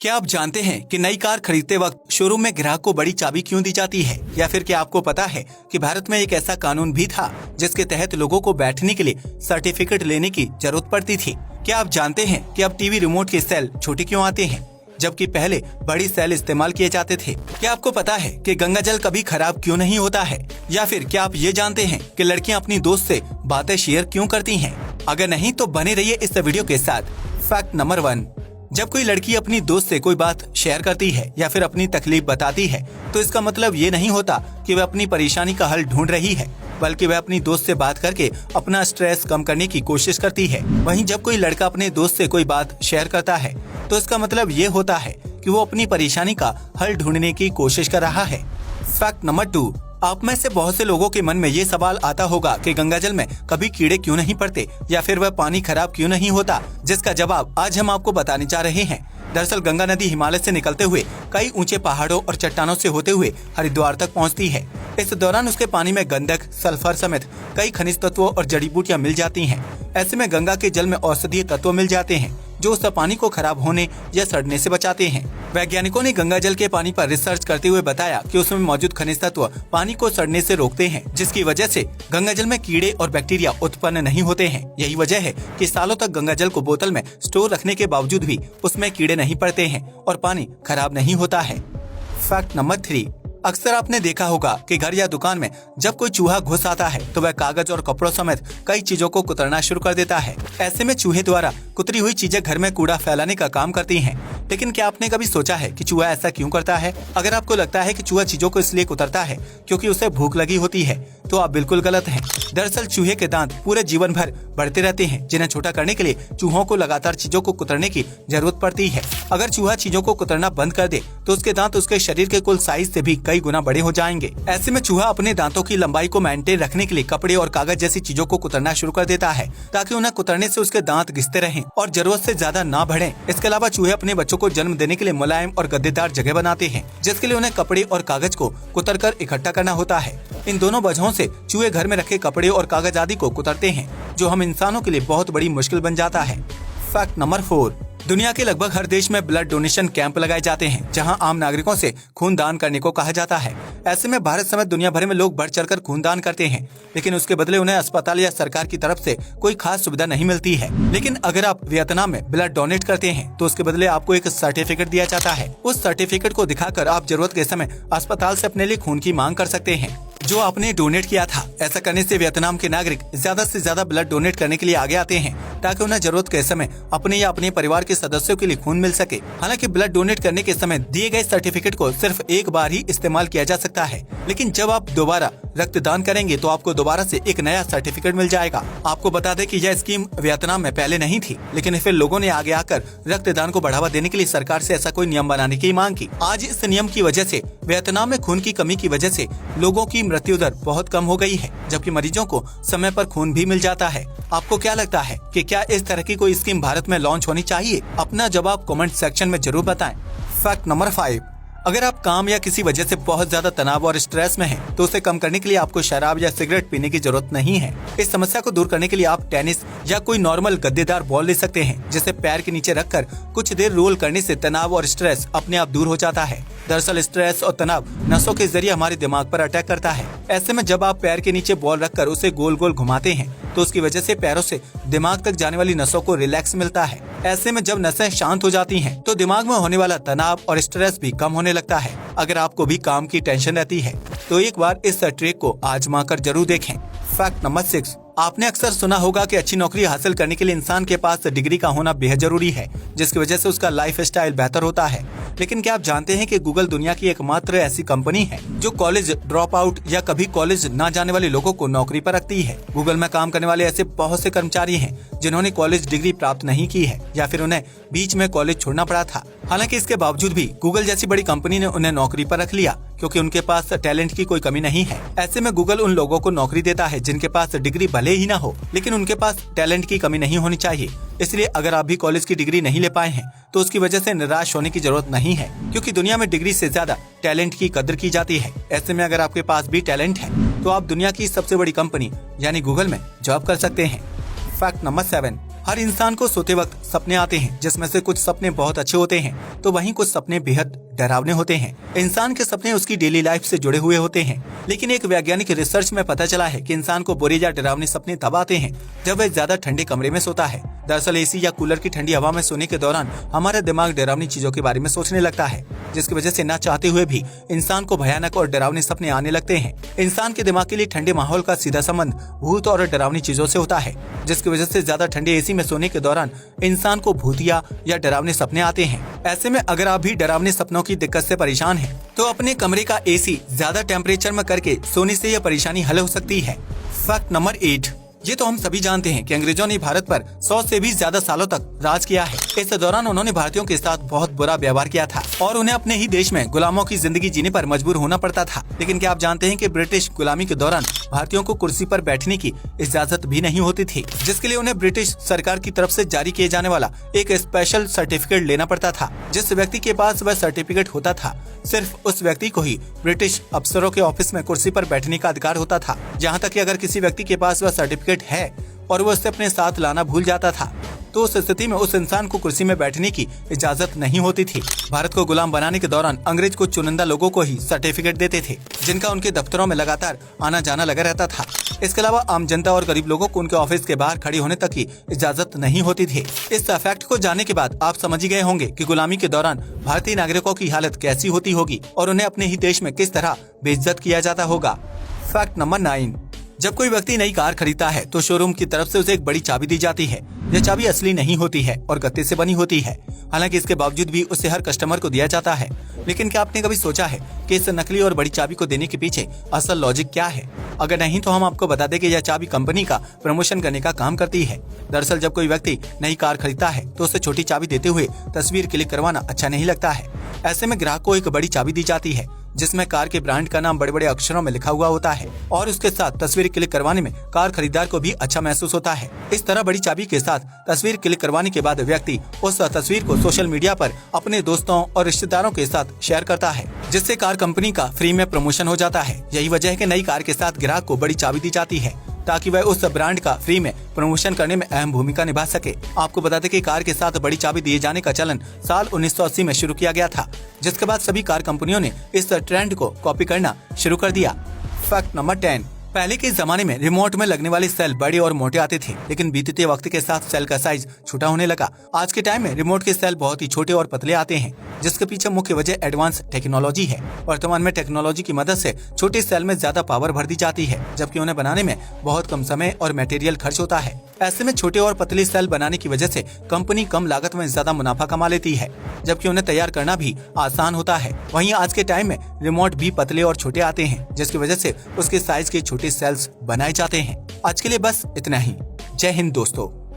क्या आप जानते हैं कि नई कार खरीदते वक्त शोरूम में ग्राहक को बड़ी चाबी क्यों दी जाती है? या फिर क्या आपको पता है कि भारत में एक ऐसा कानून भी था जिसके तहत लोगों को बैठने के लिए सर्टिफिकेट लेने की जरूरत पड़ती थी? क्या आप जानते हैं कि अब टीवी रिमोट के सेल छोटे क्यों आते हैं जबकि पहले बड़ी सेल इस्तेमाल किए जाते थे? क्या आपको पता है कि गंगा जल कभी खराब क्यों नहीं होता है? या फिर क्या आप ये जानते हैं कि लड़कियां अपनी दोस्त से बातें शेयर क्यों करती हैं? अगर नहीं तो बने रहिए इस वीडियो के साथ। फैक्ट नंबर 1, जब कोई लड़की अपनी दोस्त से कोई बात शेयर करती है या फिर अपनी तकलीफ बताती है तो इसका मतलब ये नहीं होता कि वह अपनी परेशानी का हल ढूंढ रही है, बल्कि वह अपनी दोस्त से बात करके अपना स्ट्रेस कम करने की कोशिश करती है। वहीं जब कोई लड़का अपने दोस्त से कोई बात शेयर करता है तो इसका मतलब ये होता है कि वो अपनी परेशानी का हल ढूंढने की कोशिश कर रहा है। फैक्ट नंबर 2, आप में से बहुत से लोगों के मन में ये सवाल आता होगा कि गंगा जल में कभी कीड़े क्यों नहीं पड़ते या फिर वह पानी खराब क्यों नहीं होता, जिसका जवाब आज हम आपको बताने जा रहे हैं। दरअसल गंगा नदी हिमालय से निकलते हुए कई ऊंचे पहाड़ों और चट्टानों से होते हुए हरिद्वार तक पहुंचती है। इस दौरान उसके पानी में गंधक, सल्फर समेत कई खनिज तत्वों और जड़ी बूटियां मिल जाती हैं। ऐसे में गंगा के जल में औषधीय तत्व मिल जाते हैं जो उस पानी को खराब होने या सड़ने से बचाते हैं। वैज्ञानिकों ने गंगा जल के पानी पर रिसर्च करते हुए बताया कि उसमें मौजूद खनिज तत्व पानी को सड़ने से रोकते हैं, जिसकी वजह से गंगा जल में कीड़े और बैक्टीरिया उत्पन्न नहीं होते हैं। यही वजह है कि सालों तक गंगा जल को बोतल में स्टोर रखने के बावजूद भी उसमें कीड़े नहीं पड़ते हैं और पानी खराब नहीं होता है। फैक्ट नंबर 3, अक्सर आपने देखा होगा कि घर या दुकान में जब कोई चूहा घुस आता है तो वह कागज और कपड़ों समेत कई चीजों को कुतरना शुरू कर देता है। ऐसे में चूहे द्वारा कुतरी हुई चीजें घर में कूड़ा फैलाने का काम करती हैं। लेकिन क्या आपने कभी सोचा है कि चूहा ऐसा क्यों करता है? अगर आपको लगता है कि चूहा चीजों को इसलिए कुतरता है क्योंकि उसे भूख लगी होती है तो आप बिल्कुल गलत हैं। दरअसल चूहे के दांत पूरे जीवन भर बढ़ते रहते हैं, जिन्हें छोटा करने के लिए चूहों को लगातार चीजों को कुतरने की जरूरत पड़ती है। अगर चूहा चीजों को कुतरना बंद कर दे तो उसके दांत उसके शरीर के कुल साइज से भी कई गुना बड़े हो जाएंगे। ऐसे में चूहा अपने दांतों की लंबाई को मेंटेन रखने के लिए कपड़े और कागज जैसी चीजों को कुतरना शुरू कर देता है ताकि उन्हें कुतरने से उसके दांत घिसते रहें और जरूरत से ज्यादा ना बढ़ें। इसके अलावा चूहे अपने बच्चों को जन्म देने के लिए मुलायम और गद्देदार जगह बनाते हैं, जिसके लिए उन्हें कपड़े और कागज को कुतर कर इकट्ठा करना होता है। इन दोनों वजहों से चूहे घर में रखे कपड़े और कागज आदि को कुतरते हैं, जो हम इंसानों के लिए बहुत बड़ी मुश्किल बन जाता है। फैक्ट नंबर 4, दुनिया के लगभग हर देश में ब्लड डोनेशन कैंप लगाए जाते हैं जहां आम नागरिकों से खून दान करने को कहा जाता है। ऐसे में भारत समेत दुनिया भर में लोग बढ़ चढ़कर खून दान करते हैं, लेकिन उसके बदले उन्हें अस्पताल या सरकार की तरफ से कोई खास सुविधा नहीं मिलती है। लेकिन अगर आप वियतनाम में ब्लड डोनेट करते हैं तो उसके बदले आपको एक सर्टिफिकेट दिया जाता है। उस सर्टिफिकेट को दिखाकर आप जरूरत के समय अस्पताल से अपने लिए खून की मांग कर सकते हैं जो आपने डोनेट किया था। ऐसा करने से वियतनाम के नागरिक ज्यादा से ज्यादा ब्लड डोनेट करने के लिए आगे आते हैं ताकि उन्हें जरूरत के समय अपने या अपने परिवार के सदस्यों के लिए खून मिल सके। हालांकि ब्लड डोनेट करने के समय दिए गए सर्टिफिकेट को सिर्फ एक बार ही इस्तेमाल किया जा सकता है, लेकिन जब आप दोबारा रक्तदान करेंगे तो आपको दोबारा से एक नया सर्टिफिकेट मिल जाएगा। आपको बता दें कि यह स्कीम वियतनाम में पहले नहीं थी, लेकिन फिर लोगों ने आगे आकर रक्तदान को बढ़ावा देने के लिए सरकार से ऐसा कोई नियम बनाने की मांग की। आज इस नियम की वजह से वियतनाम में खून की कमी की वजह से लोगों की मृत्यु दर बहुत कम हो गई है, जबकि मरीजों को समय पर खून भी मिल जाता है। आपको क्या लगता है कि क्या इस तरह की कोई स्कीम भारत में लॉन्च होनी चाहिए? अपना जवाब कमेंट सेक्शन में जरूर बताएं। फैक्ट नंबर 5, अगर आप काम या किसी वजह से बहुत ज्यादा तनाव और स्ट्रेस में हैं, तो उसे कम करने के लिए आपको शराब या सिगरेट पीने की जरूरत नहीं है। इस समस्या को दूर करने के लिए आप टेनिस या कोई नॉर्मल गद्देदार बॉल ले सकते हैं, जिसे पैर के नीचे रखकर कुछ देर रोल करने से तनाव और स्ट्रेस अपने आप दूर हो जाता है। दरअसल स्ट्रेस और तनाव नसों के जरिए हमारे दिमाग पर अटैक करता है। ऐसे में जब आप पैर के नीचे बॉल रखकर उसे गोल गोल घुमाते हैं तो उसकी वजह से पैरों से दिमाग तक जाने वाली नसों को रिलैक्स मिलता है। ऐसे में जब नसें शांत हो जाती हैं, तो दिमाग में होने वाला तनाव और स्ट्रेस भी कम होने लगता है। अगर आपको भी काम की टेंशन रहती है तो एक बार इस ट्रिक को आजमा कर जरूर देखें। फैक्ट नंबर 6, आपने अक्सर सुना होगा कि अच्छी नौकरी हासिल करने के लिए इंसान के पास डिग्री का होना बेहद जरूरी है, जिसकी वजह से उसका लाइफ स्टाइल बेहतर होता है। लेकिन क्या आप जानते हैं कि गूगल दुनिया की एकमात्र ऐसी कंपनी है जो कॉलेज ड्रॉप आउट या कभी कॉलेज न जाने वाले लोगों को नौकरी पर रखती है? गूगल में काम करने वाले ऐसे बहुत से कर्मचारी हैं जिन्होंने कॉलेज डिग्री प्राप्त नहीं की है या फिर उन्हें बीच में कॉलेज छोड़ना पड़ा था। हालांकि इसके बावजूद भी गूगल जैसी बड़ी कंपनी ने उन्हें नौकरी पर रख लिया क्योंकि उनके पास टैलेंट की कोई कमी नहीं है। ऐसे में गूगल उन लोगों को नौकरी देता है जिनके पास डिग्री भले ही ना हो, लेकिन उनके पास टैलेंट की कमी नहीं होनी चाहिए। इसलिए अगर आप भी कॉलेज की डिग्री नहीं ले पाए हैं तो उसकी वजह से निराश होने की जरूरत नहीं है, क्योंकि दुनिया में डिग्री से ज्यादा टैलेंट की कदर की जाती है। ऐसे में अगर आपके पास भी टैलेंट है तो आप दुनिया की सबसे बड़ी कंपनी यानी गूगल में जॉब कर सकते हैं। फैक्ट नंबर 7, हर इंसान को सोते वक्त सपने आते हैं, जिसमें से कुछ सपने बहुत अच्छे होते हैं तो वहीं कुछ सपने बेहद डरावने होते हैं। इंसान के सपने उसकी डेली लाइफ से जुड़े हुए होते हैं, लेकिन एक वैज्ञानिक रिसर्च में पता चला है कि इंसान को बुरे या डरावने सपने तब आते हैं जब वह ज्यादा ठंडे कमरे में सोता है। दरअसल एसी या कूलर की ठंडी हवा में सोने के दौरान हमारा दिमाग डरावनी चीजों के बारे में सोचने लगता है, जिसकी वजह से न चाहते हुए भी इंसान को भयानक और डरावने सपने आने लगते हैं। इंसान के दिमाग के लिए ठंडे माहौल का सीधा संबंध भूत और डरावनी चीजों से होता है, जिसकी वजह से ज्यादा ठंडे एसी में सोने के दौरान इंसान को भूतिया या डरावने सपने आते हैं। ऐसे में अगर आप भी डरावने सपनों की दिक्कत से परेशान हैं, तो अपने कमरे का एसी ज्यादा टेम्परेचर में करके सोने से यह परेशानी हल हो सकती है। Fact number 8। ये तो हम सभी जानते हैं कि अंग्रेजों ने भारत पर 100 से भी ज्यादा सालों तक राज किया है। इस दौरान उन्होंने भारतीयों के साथ बहुत बुरा व्यवहार किया था और उन्हें अपने ही देश में गुलामों की जिंदगी जीने पर मजबूर होना पड़ता था। लेकिन क्या आप जानते हैं कि ब्रिटिश गुलामी के दौरान भारतीयों को कुर्सी पर बैठने की इजाजत भी नहीं होती थी, जिसके लिए उन्हें ब्रिटिश सरकार की तरफ से जारी किए जाने वाला एक स्पेशल सर्टिफिकेट लेना पड़ता था। जिस व्यक्ति के पास वह सर्टिफिकेट होता था, सिर्फ उस व्यक्ति को ही ब्रिटिश अफसरों के ऑफिस में कुर्सी पर बैठने का अधिकार होता था। यहाँ तक कि अगर किसी व्यक्ति के पास वह सर्टिफिकेट है और वो उसे अपने साथ लाना भूल जाता था, तो उस स्थिति में उस इंसान को कुर्सी में बैठने की इजाजत नहीं होती थी। भारत को गुलाम बनाने के दौरान अंग्रेज को चुनिंदा लोगों को ही सर्टिफिकेट देते थे, जिनका उनके दफ्तरों में लगातार आना जाना लगा रहता था। इसके अलावा आम जनता और गरीब लोगों को उनके ऑफिस के बाहर खड़े होने तक की इजाजत नहीं होती थी। इस फैक्ट को जानने के बाद आप समझ ही गए होंगे कि गुलामी के दौरान भारतीय नागरिकों की हालत कैसी होती होगी और उन्हें अपने ही देश में किस तरह बेइज्जत किया जाता होगा। Fact number 9। जब कोई व्यक्ति नई कार खरीदता है तो शोरूम की तरफ से उसे एक बड़ी चाबी दी जाती है। यह चाबी असली नहीं होती है और गत्ते से बनी होती है। हालांकि इसके बावजूद भी उसे हर कस्टमर को दिया जाता है। लेकिन क्या आपने कभी सोचा है कि इस नकली और बड़ी चाबी को देने के पीछे असल लॉजिक क्या है? अगर नहीं तो हम आपको बता दें कि यह चाबी कंपनी का प्रमोशन करने का काम करती है। दरअसल जब कोई व्यक्ति नई कार खरीदता है तो उसे छोटी चाबी देते हुए तस्वीर क्लिक करवाना अच्छा नहीं लगता है। ऐसे में ग्राहक को एक बड़ी चाबी दी जाती है जिसमें कार के ब्रांड का नाम बड़े बड़े अक्षरों में लिखा हुआ होता है और उसके साथ तस्वीर क्लिक करवाने में कार खरीदार को भी अच्छा महसूस होता है। इस तरह बड़ी चाबी के साथ तस्वीर क्लिक करवाने के बाद व्यक्ति उस तस्वीर को सोशल मीडिया पर अपने दोस्तों और रिश्तेदारों के साथ शेयर करता है, जिससे कार कंपनी का फ्री में प्रमोशन हो जाता है। यही वजह है कि नई कार के साथ ग्राहक को बड़ी चाबी दी जाती है ताकि वह उस ब्रांड का फ्री में प्रमोशन करने में अहम भूमिका निभा सके। आपको बता दें कि कार के साथ बड़ी चाबी दिए जाने का चलन साल 1980 में शुरू किया गया था, जिसके बाद सभी कार कंपनियों ने इस ट्रेंड को कॉपी करना शुरू कर दिया। Fact number 10। पहले के जमाने में रिमोट में लगने वाले सेल बड़े और मोटे आते थे, लेकिन बीतते वक्त के साथ सेल का साइज छोटा होने लगा। आज के टाइम में रिमोट के सेल बहुत ही छोटे और पतले आते हैं, जिसके पीछे मुख्य वजह एडवांस टेक्नोलॉजी है। वर्तमान में टेक्नोलॉजी की मदद से छोटे सेल में ज्यादा पावर भर दी जाती है, जबकि उन्हें बनाने में बहुत कम समय और मटेरियल खर्च होता है। ऐसे में छोटे और पतले सेल बनाने की वजह से कंपनी कम लागत में ज्यादा मुनाफा कमा लेती है, जबकि उन्हें तैयार करना भी आसान होता है। वहीं आज के टाइम में रिमोट भी पतले और छोटे आते हैं, जिसकी वजह से उसके साइज के छोटे सेल्स बनाए जाते हैं। आज के लिए बस इतना ही। जय हिंद दोस्तों।